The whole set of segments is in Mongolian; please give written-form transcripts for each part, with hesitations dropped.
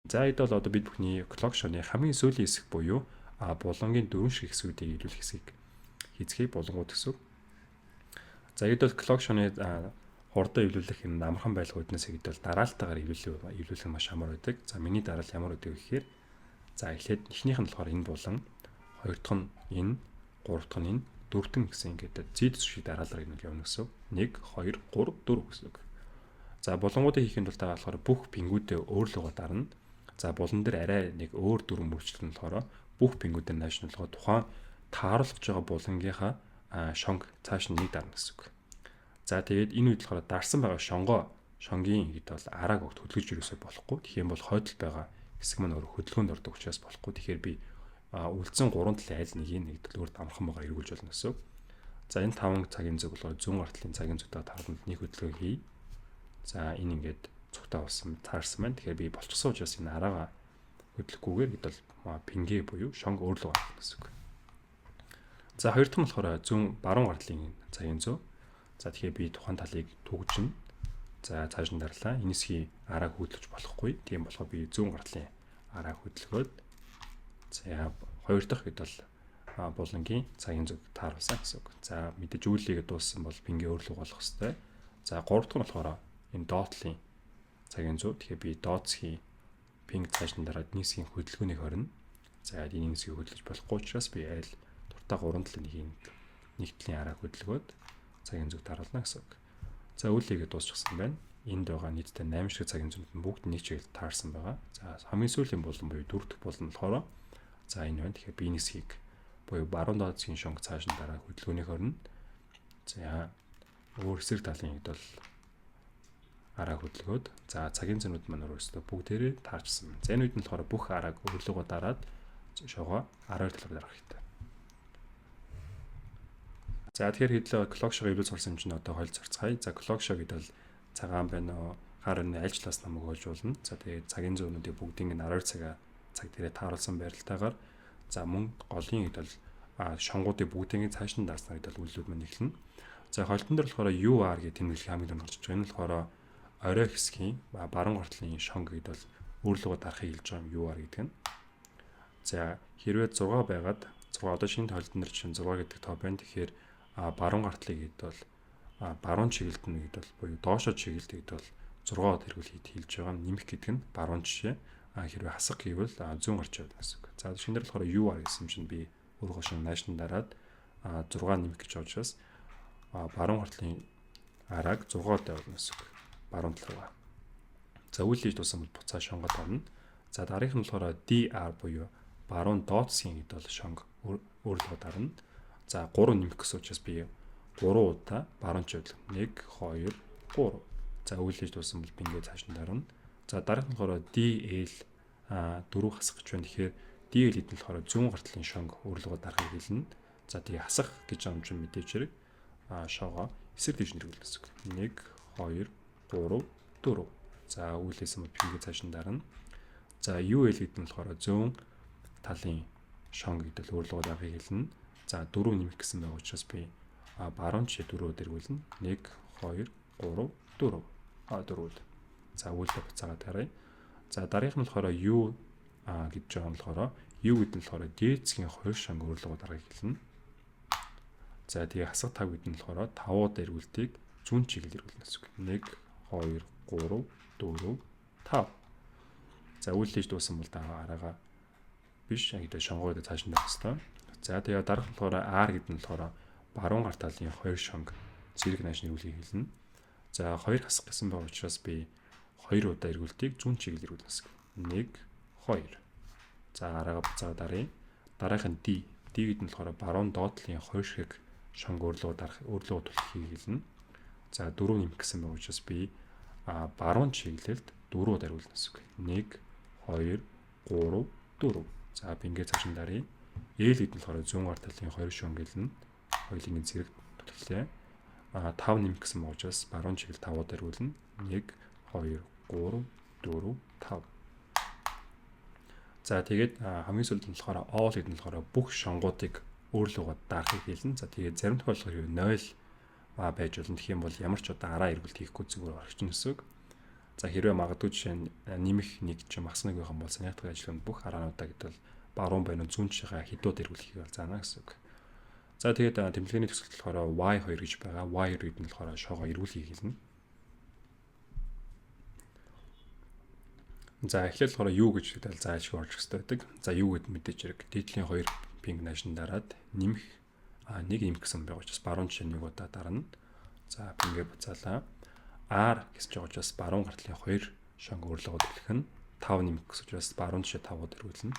За эд бол одоо бид бүхний clock shone хамгийн сүүлийн хэсэг буюу булангийн дөрвөн шиг хэсгүүдийг илүүлэх хэсгийг хийцгийг булангууд гэсэн. За эд бол clock shone хурдан ивлүүлэх энэ амархан байлгууднаас эд бол дараалтаагаар ивлүүлэх маш амар байдаг. За миний дараалал ямар байдаг вэ гэхээр за эхлээд эхнийх нь болохоор энэ булан, хоёр дахь нь энэ, гурав дахь нь энэ, дөрөв дэх гэсэн ингээд зэд шиг дараалал нь явна гэсэн. 1 2 3 4 гэсэн. За булангуудыг хийхэд бол та болохоор бүх пингүүдээ өөр лугаар дарна. За булан дээр арай нэг өөр дүрм мөрчлөлт нь болохоор бүх пингүүдээр наашнлахад тухайн тааруулж байгаа булангийнхаа шонг цааш нь нэг дарна гэсэн үг. За тэгээд энэ үед болохоор дарсан байгаа шонгийн хэд бол арааг огт хөдөлгөж юусоо болохгүй. Тэгэхээр бол хойдол байгаа хэсэг маань өөр хөдөлгөөнд ордог учраас болохгүй. Тэгэхээр би үлдсэн 3 талын аль нэгийг өөр амархан байгаа эргүүлж болно гэсэн. За энэ 5 цагийн зүг болохоор зүүн артлын цагийн зүгтээ тааралд нэг хөдөлгөөн хий. За энэ ингээд цугтаа болсон таарсан байна. Тэгэхээр би болчихсон учраас энэ араага хөдлөхгүйгээр хэд бол пингээ буюу шонг өөрлөг гаргах гэсэн үг. За хоёр дахь нь болохоор зүүн баруун артлын цагийн зүг. За тэгэхээр би тухайн талыг түгжин. За цааш нь дарлаа. Энэсхий арааг хөдлөж болохгүй. Тийм болохоор би зүүн артлын арааг хөдлөхөд за хоёр дахь хэд бол булангийн цагийн зүг тааруулсан гэсэн үг. За мэдээж үйлийг дууссан бол пингээ өөрлөг болох хэвээр. За гурав дахь нь болохоор энэ доотлын цагийн зүг. Тэгэхээр би дооцхийн пинг цааш нь дараад нийсгийн хөдөлгөөнийг хорно. За энэ нийсгийг хөдлөж болохгүй учраас би айл дуртай 3 талын нэг талын арааг хөдөлгөөд цагийн зүг тааруулна гэсэн үг. За үйлийг дуусчихсан байна. Энд байгаа нийтдээ 8 шиг цагийн зүгт бүгд нэг чиглэл таарсан байгаа. За хамгийн сүүлийн булан буюу дөрөв дэх булан болохоор за энэ байна. Тэгэхээр би нийсгийг буюу баруун дооцгийн шонг цааш нь дараа хөдөлгөөнийг хорно. За өөр хэсэг талын хэд бол арааг хөдөлгөөд за цагийн зэнүүд маань өөрөөсөө бүгдээрээ таарчсан. За энэ үед нь болохоор бүх арааг хөдөлгөөгөө дараад шоогоо 12 талаар дарах хэрэгтэй. За тэгэхээр хэдлээ clock shog ивлүүц орсон юм чинь одоо хойл зарцгаая. За clock shog гэдэг бол цагаан байна уу? Хар нь аль талаас намайг хожуулна. За тэгээд цагийн зүүнүүдийг бүгдийг нь 12 цаг дээрээ тааруулсан байралтайгаар за мөн голын хэд бол шонгуудыг бүгдийг цааш нь дааснаар хэд бол үйлдэлүүд маань эхэлнэ. За хойлтон дээр болохоор UR гэх тэмдэглэл хамгийн дөрөв гарч байгаа. Энэ болохоор орой хэсгийн баруун гартлын шонг хэд бол өөрлөгөө дарахыг хэлж байгаа юм UR гэдэг нь. За хэрвээ 6 байгаад 6 одоо шинэ хойлтон дээр чинь 6 гэдэг тоо байна. Тэгэхээр баруун гартлыг хэд бол баруун чиглэлд нь хэд бол буюу доошо чиглэлд хэд бол 6-д хэрэгүүл хэлж байгаа нь нэмэх гэдэг нь баруун жишээ. Хэрвээ хасах гэвэл зүүн гарч явдаг гэсэн үг. За шинээр болохоор UR гэсэн чинь би өөрөө шин наашн дараад 6 нэмэх гэж байгаа учраас баруун гартлын арааг 6-д явуулна гэсэн үг. Баруун тал руугаа. За үйлдэж дууссан бол буцаа шонгод орно. За дараагийнх нь болохоор DR буюу баруун дооцгийн хэд бол шонг өөрлөгөө дарна. За 3 нэмэх гэсэн учраас би 3 удаа баруун чиглэл 1 2 3. За үйлдэж дууссан бол би ингээд цааш нь дарна. За дараагийнх нь болохоор DL 4 хасах гэж байна. Тэгэхээр DL гэдэг нь болохоор зүүн гартлын шонг өөрлөгөө дарахыг хэлнэ. За тэгээ хасах гэж байгаа юм чинь мэдээж хэрэг шоогоо эсрэг дэвш нэрвэлнэ гэсэн үг. 1 2 3 4. За үйлээсэн бол би ингээд цааш нь дарна. За UL гэдэг нь болохоор зүүн талын шонг гэдэг өөрлөгөө дарахыг хэлнэ. За 4 нэмэх гэсэн байгаа учраас би баруун чи 4-өөр эргүүлнэ. 1 2 3 4. 4. За үйлдэл буцаагаад харъя. За дараагийнх нь болохоор U гэж байгаа нь болохоор U гэдэг нь болохоор дээдсгийн 2 шонг өөрлөгөө дарахыг хэлнэ. За тэгээ хасах 5 гэдэг нь болохоор 5-ууд эргүүлтийг зүүн чиглэл эргүүлнэ гэсэн үг. 1 2 3 4 5. За үйлдэж дууссан бол араага биш ягд шонгоод цааш нь дарах хэрэгтэй. За тэгээ дараах нь болохоор R гэдэг нь болохоор баруун гар талын 2 шонг зэрэг нааш нэрвүүлгийг хэлнэ. За 2 хасах гэсэн байгаа учраас би 2 удаа эргүүлтийг зүүн чиглэл эргүүлнэ гэсэн. 1 2. За араага буцаад даръя. Дараах нь D. D гэдэг нь болохоор баруун доотлын 2 шиг шонг өөрлөгөө дарах өөрлөгөө төлөхийг хэлнэ. За 4 нэмэх гэсэн байгаа учраас би баруун чиглэлд 4 удаа эргүүлнэ гэсэн. 1 2 3 4. За би ингээд цааш нь даръя. L гэдэг нь болохоор зүүн гар талын 2 шонг гэлнэ. Хоёулын зэрэг төлөвлөө. 5 нэмэх гэсэн байгаа учраас баруун чиглэл 5 удаа эргүүлнэ. 1 2 3 4 5. За тэгээд хамгийн сүүлд нь болохоор all гэдэг нь болохоор бүх шонгуудыг өөрлөгөө дарахыг хэлнэ. За тэгээд зарим тохиолдолд 0 байж болно. Тэгэх юм бол ямар ч удаа араа эргүүлт хийхгүй зүгээр орчихно гэсэн үг. За хэрвээ магадгүй жишээ нь нэмэх нэг ч махснаг байх юм бол санаатгын ажлын бүх араануудаа гэдэл баруун байрны зүүн тишээ хідүүд эргүүлэхийг бол заана гэсэн үг. За тэгээд тэмдэглэгийн төгсөлт болохоор y2 гэж байгаа. Y2 гэдэг нь болохоор шоогоо эргүүлэхийг хэлнэ. За эхлээл болохоор юу гэж гэдэл зааж орж хэвээр байдаг. За юу гэд мэдээж хэрэг дээдлийн 2 пинг наашин дараад нэмэх нэг нэмэх гэсэн байгаа учраас баруун тишээ нэг удаа дарна. За пингээ буцаалаа. R гэж байгаа учраас баруун гартлын 2 шонг өрлөгөд үлдэх нь 5 нэмэх гэсэн учраас баруун тишээ 5-ууд эргүүлнэ.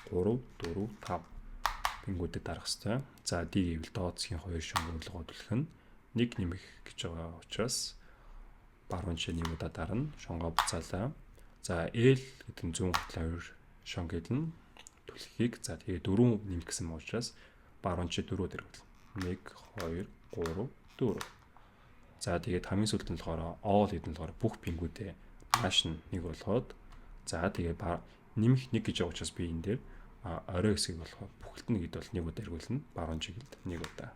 3 4 5 пингүүдэд дарах хэрэгтэй. За D гэвэл доод засгийн 2 шонг өрлөгөд үлдэх нь 1 нэмэх гэж байгаа учраас баруун тишээ нэг удаа дарна. Шонгоо буцаалаа. За L гэдэг нь зүүн гартлын 2 шонг хэлнэ. Түлхийг за тэгээ 4 нэмэх гэсэн учраас баруун тишээ 4-д эргүүлнэ. 1 2 3 4. За тэгээд хамгийн сүүлд нь болохоор all гэдэг нь болохоор бүх пингүүдээ маш нэг болгоод за тэгээд нэмэх 1 гэж байгаа учраас би энэ дээр орой хэсгийг болохоор бүхэлд нь гэд бол нэг удаа эргүүлнэ. Баруун чиглэлд нэг удаа.